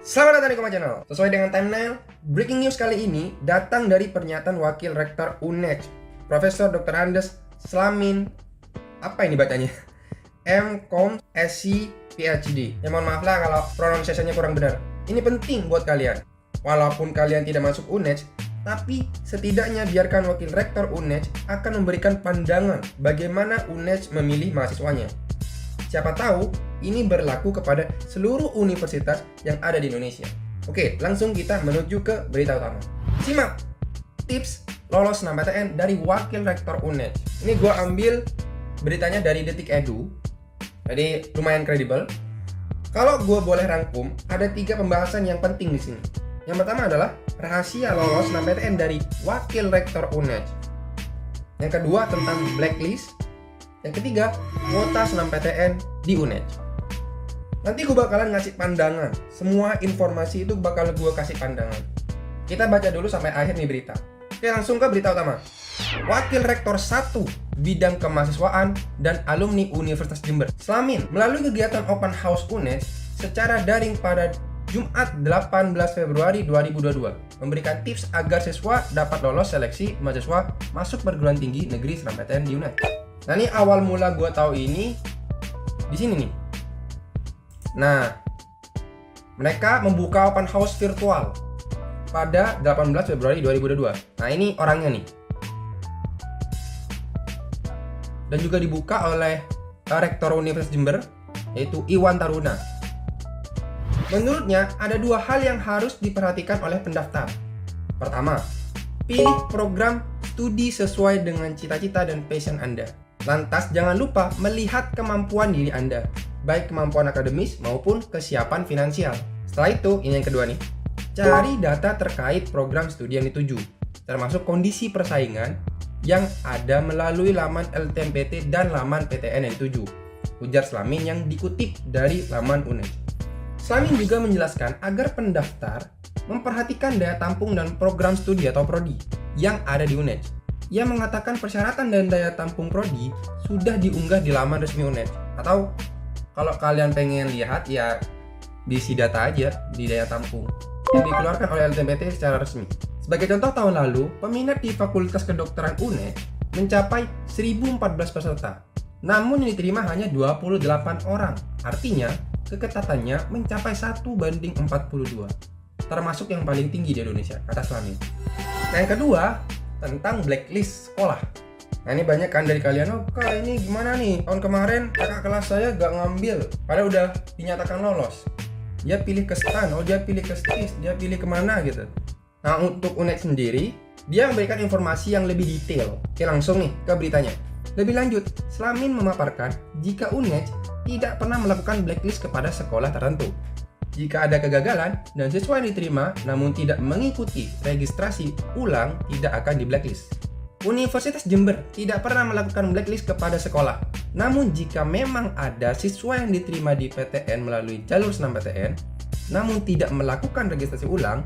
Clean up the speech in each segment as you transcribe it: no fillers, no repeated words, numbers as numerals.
Selamat datang di Koma Channel. Sesuai dengan thumbnail, breaking news kali ini datang dari pernyataan Wakil Rektor UNED, Profesor Dr. Andes Slamin. Apa ini bacanya? M.Com SC PhD. Ya mohon maaf lah kalau pronunciation-nya kurang benar. Ini penting buat kalian. Walaupun kalian tidak masuk UNED, tapi setidaknya biarkan Wakil Rektor UNED akan memberikan pandangan bagaimana UNED memilih mahasiswanya. Siapa tahu ini berlaku kepada seluruh universitas yang ada di Indonesia. Oke, langsung kita menuju ke berita utama. Simak tips lolos SNMPTN dari Wakil Rektor UNED. Ini gue ambil beritanya dari Detik Edu, jadi lumayan kredibel. Kalau gue boleh rangkum, ada 3 pembahasan yang penting di sini. Yang pertama adalah rahasia lolos SNMPTN dari Wakil Rektor UNED. Yang kedua tentang blacklist. Yang ketiga, kuota SNMPTN di UNED. Nanti gue bakalan ngasih pandangan. Semua informasi itu bakal gue kasih pandangan. Kita baca dulu sampai akhir nih berita. Oke, langsung ke berita utama. Wakil Rektor 1 Bidang Kemahasiswaan dan Alumni Universitas Jember, Slamin, melalui kegiatan Open House UNED secara daring pada Jumat 18 Februari 2022 memberikan tips agar siswa dapat lolos seleksi mahasiswa masuk perguruan tinggi negeri SNMPTN di UNED. Nah, ini awal mula gue tahu ini di sini nih. Nah, mereka membuka open house virtual pada 18 Februari 2022. Nah, ini orangnya nih. Dan juga dibuka oleh Rektor Universitas Jember, yaitu Iwan Taruna. Menurutnya, ada 2 hal yang harus diperhatikan oleh pendaftar. Pertama, pilih program studi sesuai dengan cita-cita dan passion Anda. Lantas jangan lupa melihat kemampuan diri Anda, baik kemampuan akademis maupun kesiapan finansial. Setelah itu, ini yang kedua nih, cari data terkait program studi yang dituju, termasuk kondisi persaingan yang ada melalui laman LTMPT dan laman PTN yang dituju, ujar Slamin yang dikutip dari laman UNED. Slamin juga menjelaskan agar pendaftar memperhatikan daya tampung dan program studi atau prodi yang ada di UNED. Ia mengatakan persyaratan dan daya tampung prodi sudah diunggah di laman resmi UNED. Atau kalau kalian pengen lihat ya diisi data aja di daya tampung yang dikeluarkan oleh LTMPT secara resmi. Sebagai contoh, tahun lalu peminat di Fakultas Kedokteran UNED mencapai 1014 peserta. Namun yang diterima hanya 28 orang. Artinya keketatannya mencapai 1:42. Termasuk yang paling tinggi di Indonesia, kata Slamin. Nah, yang kedua tentang blacklist sekolah. Nah, ini banyak kan dari kalian, oh kak ini gimana nih, tahun kemarin kakak kelas saya gak ngambil padahal udah dinyatakan lolos. Dia pilih ke STAN, dia pilih ke STIS, dia pilih kemana gitu. Nah, untuk UNED sendiri dia memberikan informasi yang lebih detail. Oke, langsung nih ke beritanya. Lebih lanjut, Slamin memaparkan jika UNED tidak pernah melakukan blacklist kepada sekolah tertentu. Jika ada kegagalan dan siswa yang diterima namun tidak mengikuti registrasi ulang, tidak akan di blacklist. Universitas Jember tidak pernah melakukan blacklist kepada sekolah. Namun jika memang ada siswa yang diterima di PTN melalui jalur SNMPTN namun tidak melakukan registrasi ulang,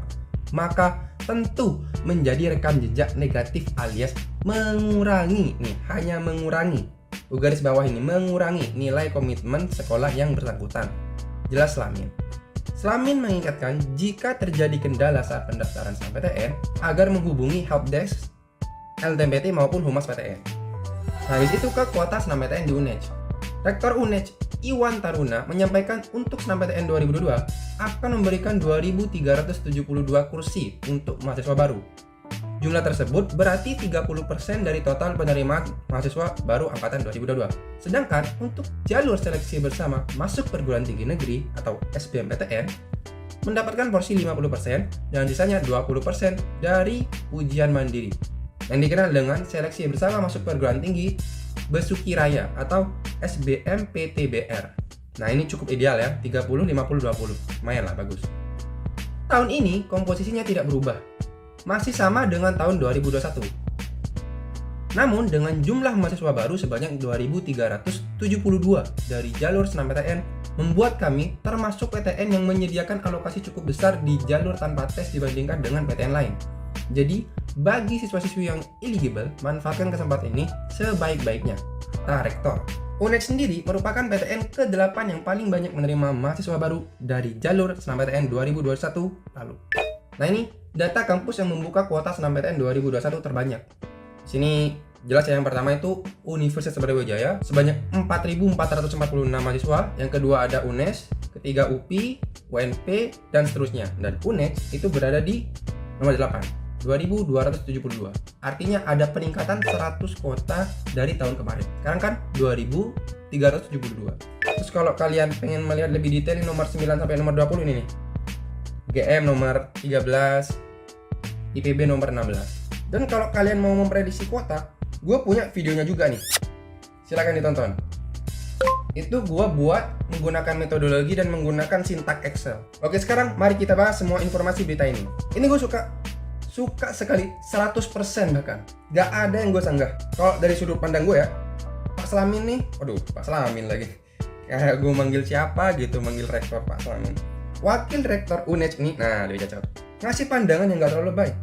maka tentu menjadi rekam jejak negatif alias mengurangi, nih hanya mengurangi, garis bawah ini, mengurangi nilai komitmen sekolah yang bersangkutan, jelas Slamin. Slamin mengingatkan jika terjadi kendala saat pendaftaran SNMPTN agar menghubungi helpdesk LTMPT maupun Humas PTN. Nah, habis itu ke kuota SNMPTN di UNED. Rektor UNED Iwan Taruna menyampaikan untuk SNMPTN 2022 akan memberikan 2.372 kursi untuk mahasiswa baru. Jumlah tersebut berarti 30% dari total penerimaan mahasiswa baru angkatan 2022. Sedangkan untuk jalur seleksi bersama masuk perguruan tinggi negeri atau SBMPTN mendapatkan porsi 50% dan sisanya 20% dari ujian mandiri yang dikenal dengan seleksi bersama masuk perguruan tinggi Besuki Raya atau SBMPTBR. Nah, ini cukup ideal ya, 30, 50, 20. Lumayan lah, bagus. Tahun ini komposisinya tidak berubah, masih sama dengan tahun 2021. Namun dengan jumlah mahasiswa baru sebanyak 2.372 dari jalur SNMPTN membuat kami termasuk PTN yang menyediakan alokasi cukup besar di jalur tanpa tes dibandingkan dengan PTN lain. Jadi bagi siswa-siswi yang eligible, manfaatkan kesempatan ini sebaik-baiknya, kata Rektor. UNED sendiri merupakan PTN ke-8 yang paling banyak menerima mahasiswa baru dari jalur SNMPTN 2021 lalu. Nah ini data kampus yang membuka kuota SNMPTN 2021 terbanyak. Sini jelas ya, yang pertama itu Universitas Brawijaya sebanyak 4.446 mahasiswa, yang kedua ada UNES, ketiga UPI, UNP, dan seterusnya. Dan UNES itu berada di nomor 8. 2.272. Artinya ada peningkatan 100 kota dari tahun kemarin. Sekarang kan 2.372. Terus kalau kalian pengen melihat lebih detail, nomor 9 sampai nomor 20 ini nih. GM nomor 13, IPB nomor 16. Dan kalau kalian mau memprediksi kuota, gue punya videonya juga nih. Silahkan ditonton. Itu gue buat menggunakan metodologi dan menggunakan sintak Excel. Oke, sekarang mari kita bahas semua informasi berita ini. Ini gue suka sekali, 100% bahkan. Gak ada yang gue sanggah. Kalau dari sudut pandang gue ya, Pak Slamin nih, waduh, Pak Slamin lagi. Kayak gue manggil siapa gitu, manggil rektor Pak Slamin. Wakil rektor UNED ini, nah lebih cocok. Ngasih pandangan yang gak terlalu baik.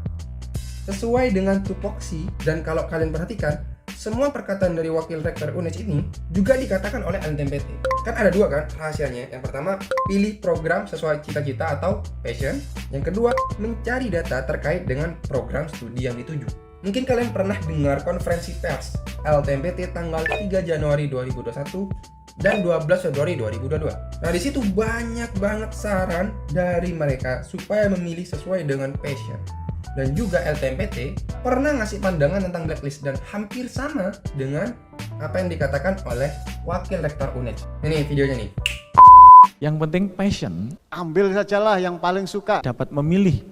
Sesuai dengan tupoksi, dan kalau kalian perhatikan, semua perkataan dari wakil rektor UNED ini juga dikatakan oleh LTMPT. Kan ada dua kan rahasianya. Yang pertama, pilih program sesuai cita-cita atau passion. Yang kedua, mencari data terkait dengan program studi yang dituju. Mungkin kalian pernah dengar konferensi pers LTMPT tanggal 3 Januari 2021 dan 12 Februari 2022. Nah, di situ banyak banget saran dari mereka supaya memilih sesuai dengan passion. Dan juga LTMPT pernah ngasih pandangan tentang blacklist dan hampir sama dengan apa yang dikatakan oleh wakil rektor UNED. Ini videonya nih. Yang penting passion. Ambil sajalah yang paling suka. Dapat memilih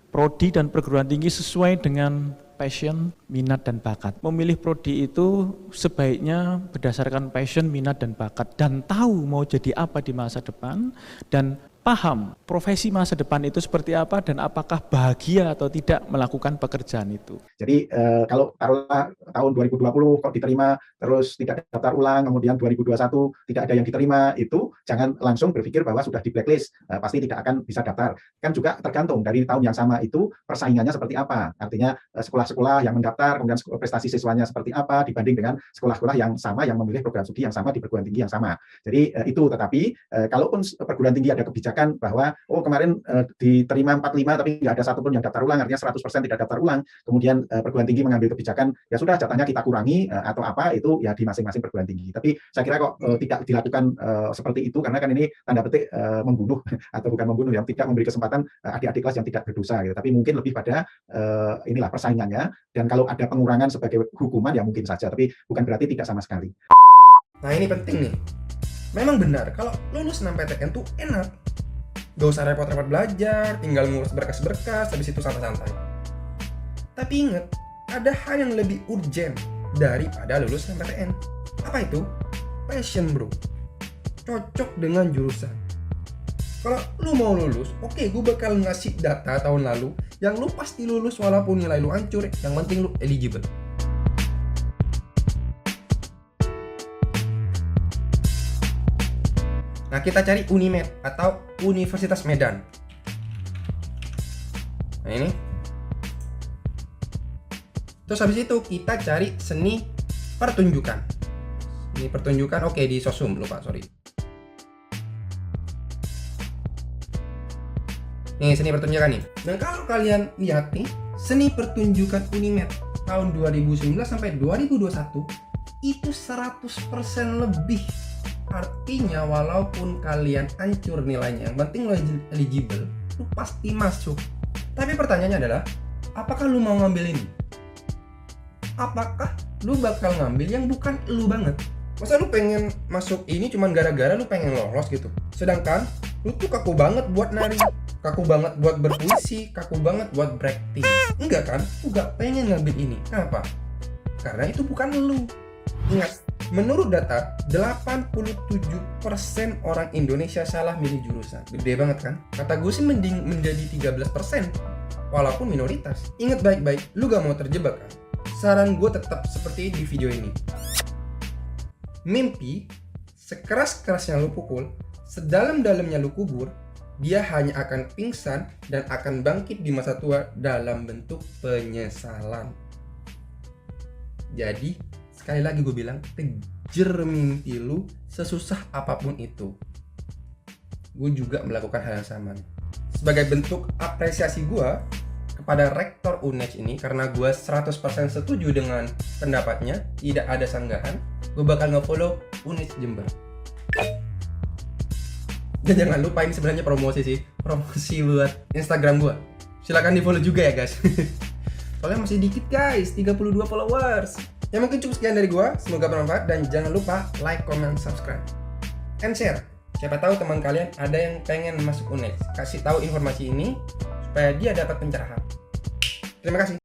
prodi dan perguruan tinggi sesuai dengan passion, minat, dan bakat. Memilih prodi itu sebaiknya berdasarkan passion, minat, dan bakat. Dan tahu mau jadi apa di masa depan. Dan paham profesi masa depan itu seperti apa dan apakah bahagia atau tidak melakukan pekerjaan itu. Jadi kalau taruhlah tahun 2020 kok diterima terus tidak daftar ulang, kemudian 2021 tidak ada yang diterima, itu jangan langsung berpikir bahwa sudah di blacklist, pasti tidak akan bisa daftar. Kan juga tergantung dari tahun yang sama itu persaingannya seperti apa. Artinya sekolah-sekolah yang mendaftar, kemudian prestasi siswanya seperti apa dibanding dengan sekolah-sekolah yang sama yang memilih program studi yang sama di perguruan tinggi yang sama. Jadi itu, tetapi kalaupun perguruan tinggi ada kebijakan bahwa kemarin diterima 45 tapi nggak ada satupun yang daftar ulang, artinya 100% tidak daftar ulang, kemudian perguruan tinggi mengambil kebijakan ya sudah jatahnya kita kurangi atau apa, itu ya di masing-masing perguruan tinggi. Tapi saya kira kok tidak dilakukan seperti itu, karena kan ini tanda petik membunuh atau bukan membunuh, yang tidak memberi kesempatan adik-adik kelas yang tidak berdosa gitu. Tapi mungkin lebih pada inilah persaingannya, dan kalau ada pengurangan sebagai hukuman ya mungkin saja, tapi bukan berarti tidak sama sekali. Nah ini penting nih. Memang benar kalau lulus SNMPTN tuh enak. Gak usah repot-repot belajar, tinggal ngurus berkas-berkas, habis itu santai-santai. Tapi ingat, ada hal yang lebih urgent daripada lulus SNMPTN. Apa itu? Passion, bro. Cocok dengan jurusan. Kalau lu mau lulus, oke, gue bakal ngasih data tahun lalu yang lu pasti lulus walaupun nilai lu hancur, yang penting lu eligible. Nah, kita cari Unimed atau Universitas Medan. Nah, ini. Terus habis itu kita cari seni pertunjukan. Seni pertunjukan, oke, di Sosum, lupa, sorry. Nih, seni pertunjukan nih. Dan kalau kalian lihat nih, seni pertunjukan Unimed tahun 2019 sampai 2021 itu 100% lebih. Artinya walaupun kalian hancur nilainya, yang penting lo eligible, lu pasti masuk. Tapi pertanyaannya adalah, apakah lu mau ngambil ini? Apakah lu bakal ngambil yang bukan lu banget? Masa lu pengen masuk ini cuman gara-gara lu pengen lolos gitu? Sedangkan lu tuh kaku banget buat nari, kaku banget buat berpuisi, kaku banget buat breaking. Enggak kan? Lu gak pengen ngambil ini. Kenapa? Karena itu bukan lu. Ingat, menurut data, 87% orang Indonesia salah milih jurusan. Gede banget kan? Kata gue sih mending menjadi 13%, walaupun minoritas. Ingat baik-baik, lu gak mau terjebak kan? Saran gue tetap seperti di video ini. Mimpi, sekeras-kerasnya lu pukul, sedalam-dalamnya lu kubur, dia hanya akan pingsan dan akan bangkit di masa tua dalam bentuk penyesalan. Jadi, Sekali lagi gue bilang, kejar mimpi lu sesusah apapun itu. Gue juga melakukan hal yang sama nih. Sebagai bentuk apresiasi gue kepada Rektor UNEJ ini, karena gue 100% setuju dengan pendapatnya, tidak ada sanggahan, gue bakal nge-follow UNEJ Jember. Dan jangan lupa, ini sebenarnya promosi buat Instagram gue. Silahkan di follow juga ya guys. Soalnya masih dikit guys, 32 followers. Ya mungkin cukup sekian dari gue, semoga bermanfaat, dan jangan lupa like, comment, subscribe, and share. Siapa tahu teman kalian ada yang pengen masuk UNEJ. Kasih tahu informasi ini supaya dia dapat pencerahan. Terima kasih.